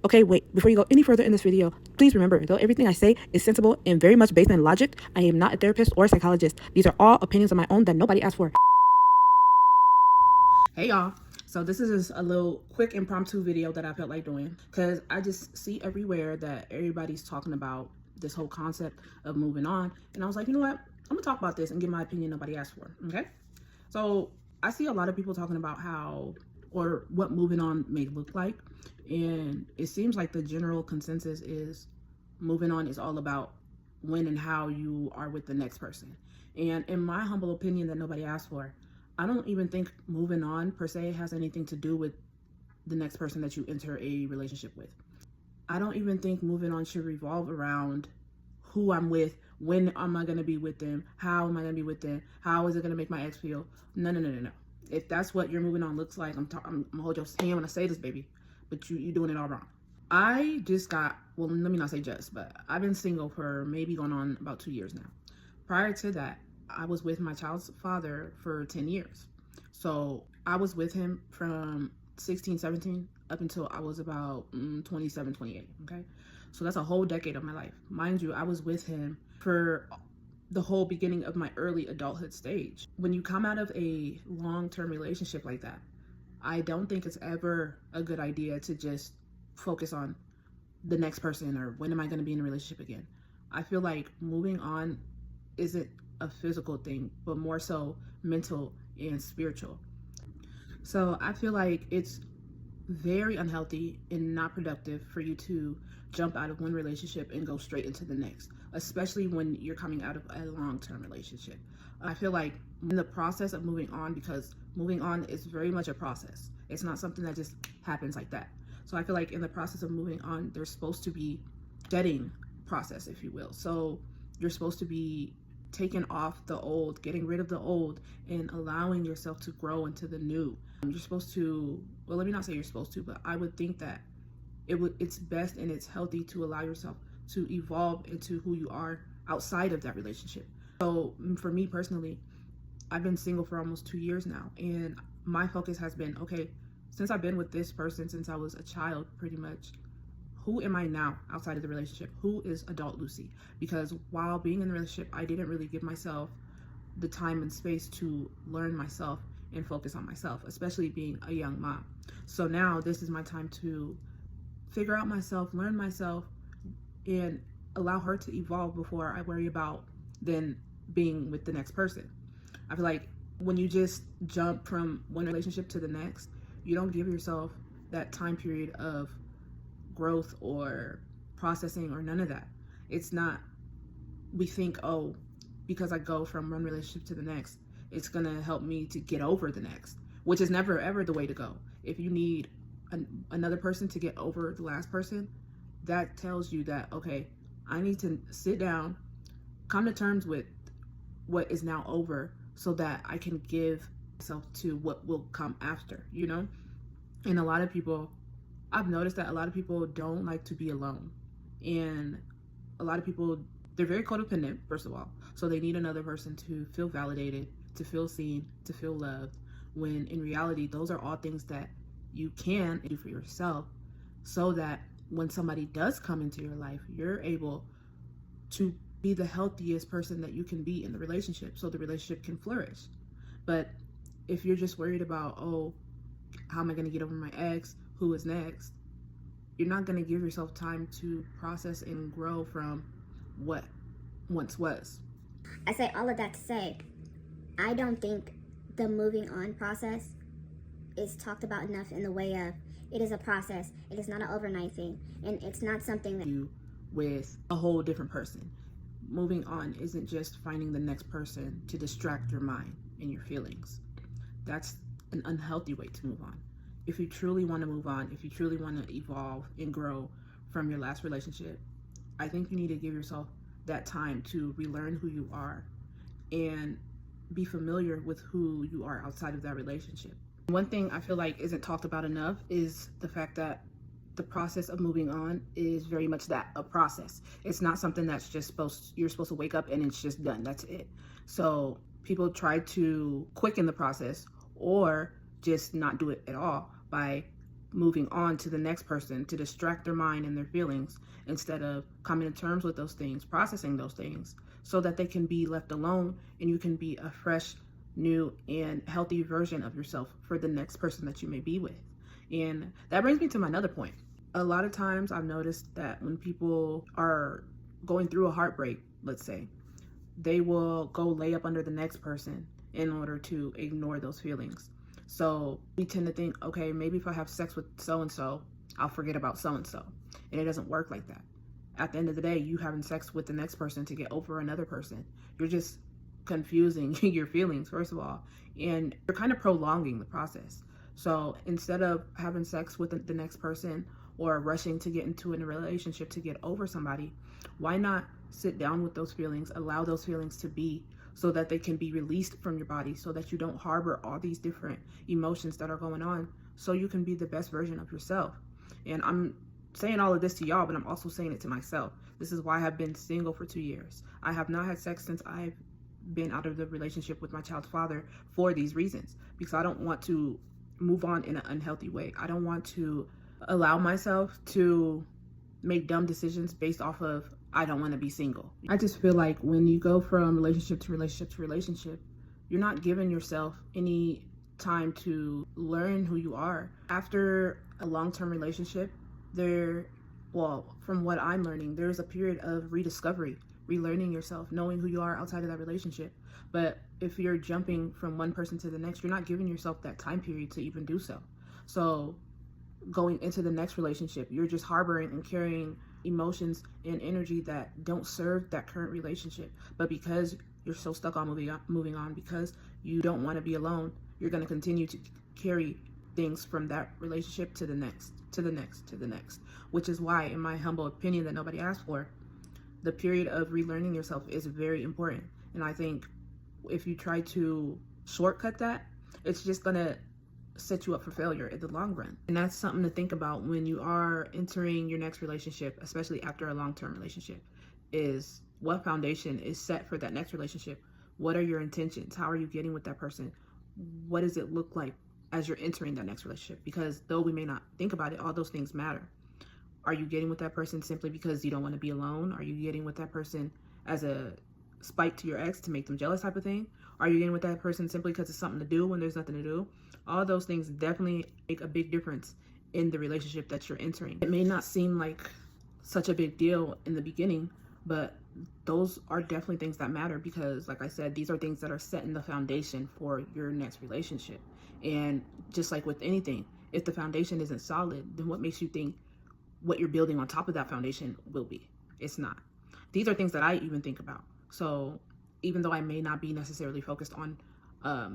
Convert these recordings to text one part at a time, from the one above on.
Okay, wait, before you go any further in this video, please remember, though everything I say is sensible and very much based on logic, I am not a therapist or a psychologist. These are all opinions of my own that nobody asked for. Hey y'all, so this is just a little quick impromptu video that I felt like doing because I just see everywhere that everybody's talking about this whole concept of moving on, and I was like, you know what, I'm gonna talk about this and give my opinion nobody asked for. Okay, so I see a lot of people talking about how or what moving on may look like, and it seems like the general consensus is moving on is all about when and how you are with the next person. And in my humble opinion that nobody asked for, I don't even think moving on per se has anything to do with the next person that you enter a relationship with. I don't even think moving on should revolve around who I'm with, when am I going to be with them, how am I going to be with them, how is it going to make my ex feel. No. If that's what your moving on looks like, I'm going to hold your hand when I say this, baby, but you're doing it all wrong. I just got, well, let me not say just, but I've been single for maybe going on about 2 years now. Prior to that, I was with my child's father for 10 years. So I was with him from 16, 17 up until I was about 27, 28. Okay. So that's a whole decade of my life. Mind you, I was with him for the whole beginning of my early adulthood stage. When you come out of a long-term relationship like that, I don't think it's ever a good idea to just focus on the next person or when am I going to be in a relationship again. I feel like moving on isn't a physical thing, but more so mental and spiritual. So I feel like it's very unhealthy and not productive for you to jump out of one relationship and go straight into the next, especially when you're coming out of a long-term relationship. I feel like in the process of moving on, because moving on is very much a process. It's not something that just happens like that. So I feel like in the process of moving on, there's supposed to be shedding process, if you will. So you're supposed to be taking off the old, getting rid of the old, and allowing yourself to grow into the new. You're supposed to, well, let me not say you're supposed to, but I would think that it's best and it's healthy to allow yourself to evolve into who you are outside of that relationship. So for me personally, I've been single for almost 2 years now, and my focus has been, okay, since I've been with this person since I was a child, pretty much, who am I now outside of the relationship? Who is adult Lucy? Because while being in the relationship, I didn't really give myself the time and space to learn myself and focus on myself, especially being a young mom. So now this is my time to figure out myself, learn myself, and allow her to evolve before I worry about then being with the next person. I feel like when you just jump from one relationship to the next, you don't give yourself that time period of growth or processing or none of that. It's not, we think, oh, because I go from one relationship to the next, it's gonna help me to get over the next, which is never ever the way to go. If you need another person to get over the last person, that tells you that, okay, I need to sit down, come to terms with what is now over so that I can give myself to what will come after, you know? And a lot of people, I've noticed that a lot of people don't like to be alone. And a lot of people, they're very codependent, first of all. So they need another person to feel validated, to feel seen, to feel loved. When in reality, those are all things that you can do for yourself so that when somebody does come into your life, you're able to be the healthiest person that you can be in the relationship so the relationship can flourish. But if you're just worried about, oh, how am I going to get over my ex? Who is next? You're not going to give yourself time to process and grow from what once was. I say all of that to say, I don't think the moving on process is talked about enough in the way of it is a process. It is not an overnight thing. And it's not something that you with a whole different person. Moving on isn't just finding the next person to distract your mind and your feelings. That's an unhealthy way to move on. If you truly want to move on, if you truly want to evolve and grow from your last relationship, I think you need to give yourself that time to relearn who you are and be familiar with who you are outside of that relationship. One thing I feel like isn't talked about enough is the fact that the process of moving on is very much that, a process. It's not something that's just you're supposed to wake up and it's just done. That's it. So people try to quicken the process or just not do it at all by moving on to the next person to distract their mind and their feelings instead of coming to terms with those things, processing those things so that they can be left alone and you can be a fresh, new, and healthy version of yourself for the next person that you may be with. And that brings me to my another point. A lot of times I've noticed that when people are going through a heartbreak, let's say, they will go lay up under the next person in order to ignore those feelings. So we tend to think, okay, maybe if I have sex with so-and-so, I'll forget about so-and-so. And it doesn't work like that. At the end of the day, you having sex with the next person to get over another person. You're just confusing your feelings, first of all, and you're kind of prolonging the process. So instead of having sex with the next person or rushing to get into a relationship to get over somebody, why not sit down with those feelings, allow those feelings to be, so that they can be released from your body, so that you don't harbor all these different emotions that are going on, so you can be the best version of yourself. And I'm saying all of this to y'all, but I'm also saying it to myself. This is why I have been single for 2 years. I have not had sex since I've been out of the relationship with my child's father for these reasons, because I don't want to move on in an unhealthy way. I don't want to allow myself to make dumb decisions based off of I don't want to be single. I just feel like when you go from relationship to relationship to relationship, you're not giving yourself any time to learn who you are. After a long-term relationship, from what I'm learning, there's a period of rediscovery, relearning yourself, knowing who you are outside of that relationship. But if you're jumping from one person to the next, you're not giving yourself that time period to even do so. So going into the next relationship, you're just harboring and carrying emotions and energy that don't serve that current relationship. But because you're so stuck on moving on, because you don't want to be alone, you're going to continue to carry things from that relationship to the next, to the next, to the next. Which is why, in my humble opinion that nobody asked for, the period of relearning yourself is very important. And I think if you try to shortcut that, it's just going to set you up for failure in the long run. And that's something to think about when you are entering your next relationship, especially after a long-term relationship, is what foundation is set for that next relationship? What are your intentions? How are you getting with that person? What does it look like as you're entering that next relationship? Because though we may not think about it, all those things matter. Are you getting with that person simply because you don't want to be alone? Are you getting with that person as a spite to your ex to make them jealous type of thing? Are you getting with that person simply because it's something to do when there's nothing to do? All those things definitely make a big difference in the relationship that you're entering. It may not seem like such a big deal in the beginning, but those are definitely things that matter because, like I said, these are things that are setting the foundation for your next relationship. And just like with anything, if the foundation isn't solid, then what makes you think what you're building on top of that foundation will be? It's not. These are things that I even think about. So even though I may not be necessarily focused on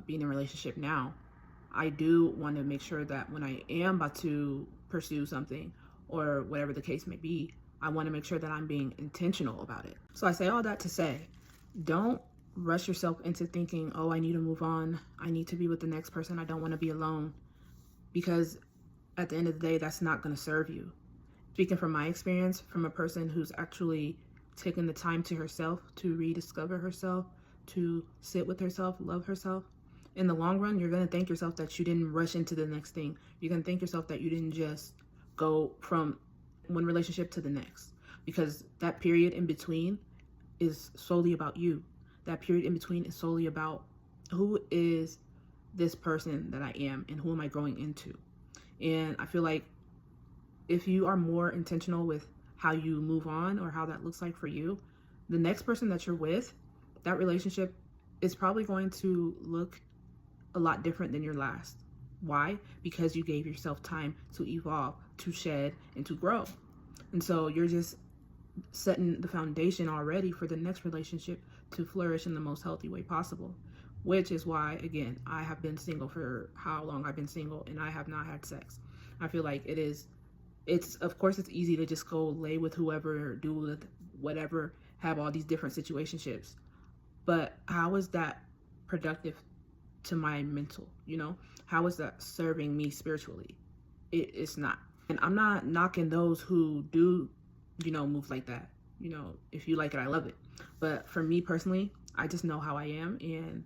being in a relationship now, I do want to make sure that when I am about to pursue something or whatever the case may be, I want to make sure that I'm being intentional about it. So I say all that to say, don't rush yourself into thinking, oh, I need to move on. I need to be with the next person. I don't want to be alone. Because at the end of the day, that's not going to serve you. Speaking from my experience, from a person who's actually taken the time to herself to rediscover herself, to sit with herself, love herself, in the long run, you're going to thank yourself that you didn't rush into the next thing. You're going to thank yourself that you didn't just go from one relationship to the next, because that period in between is solely about you. That period in between is solely about who is this person that I am and who am I growing into. And I feel like if you are more intentional with how you move on or how that looks like for you, the next person that you're with, that relationship is probably going to look a lot different than your last. Why? Because you gave yourself time to evolve, to shed, and to grow. And so you're just setting the foundation already for the next relationship to flourish in the most healthy way possible. Which is why, again, I have been single for how long I've been single, and I have not had sex. I feel like it's of course it's easy to just go lay with whoever, do with whatever, have all these different situationships. But how is that productive to my mental, how is that serving me spiritually? It's not. And I'm not knocking those who do, move like that. If you like it, I love it. But for me personally, I just know how I am, and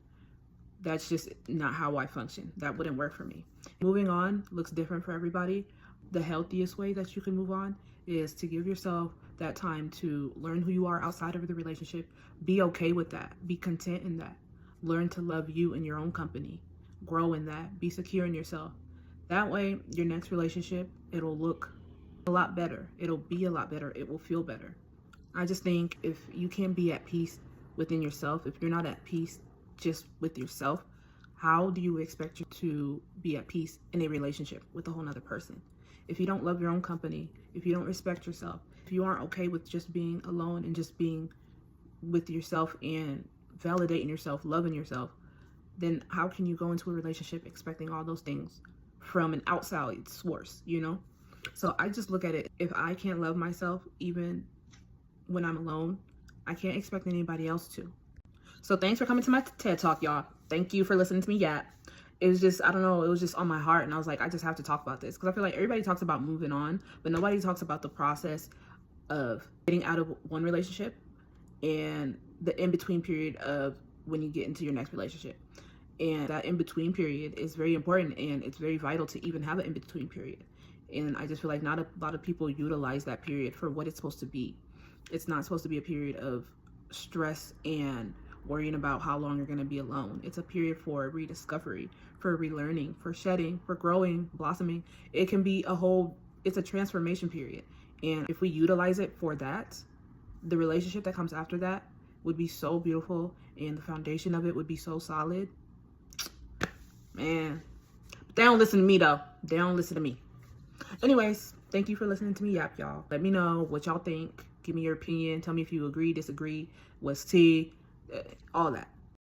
that's just not how I function. That wouldn't work for me. Moving on looks different for everybody. the healthiest way that you can move on is to give yourself that time to learn who you are outside of the relationship. Be okay with that. Be content in that. Learn to love you in your own company. Grow in that. Be secure in yourself. That way, your next relationship, it'll look a lot better. It'll be a lot better. It will feel better. I just think if you can't be at peace within yourself, if you're not at peace just with yourself, how do you expect you to be at peace in a relationship with a whole nother person? If you don't love your own company, if you don't respect yourself, if you aren't okay with just being alone and just being with yourself and validating yourself, loving yourself, then how can you go into a relationship expecting all those things from an outside source, you know? So I just look at it, if I can't love myself even when I'm alone, I can't expect anybody else to. So thanks for coming to my TED Talk, y'all. Thank you for listening to me yap. It was just, I don't know, it was just on my heart. And I was like, I just have to talk about this. Because I feel like everybody talks about moving on, but nobody talks about the process of getting out of one relationship and the in-between period of when you get into your next relationship. And that in-between period is very important, and it's very vital to even have an in-between period. And I just feel like not a lot of people utilize that period for what it's supposed to be. It's not supposed to be a period of stress and worrying about how long you're going to be alone. It's a period for rediscovery, for relearning, for shedding, for growing, blossoming. It can be it's a transformation period. And if we utilize it for that, the relationship that comes after that would be so beautiful, and the foundation of it would be so solid. Man, but they don't listen to me though. They don't listen to me. Anyways, thank you for listening to me yap, y'all. Let me know what y'all think. Give me your opinion. Tell me if you agree, disagree, what's tea, all that.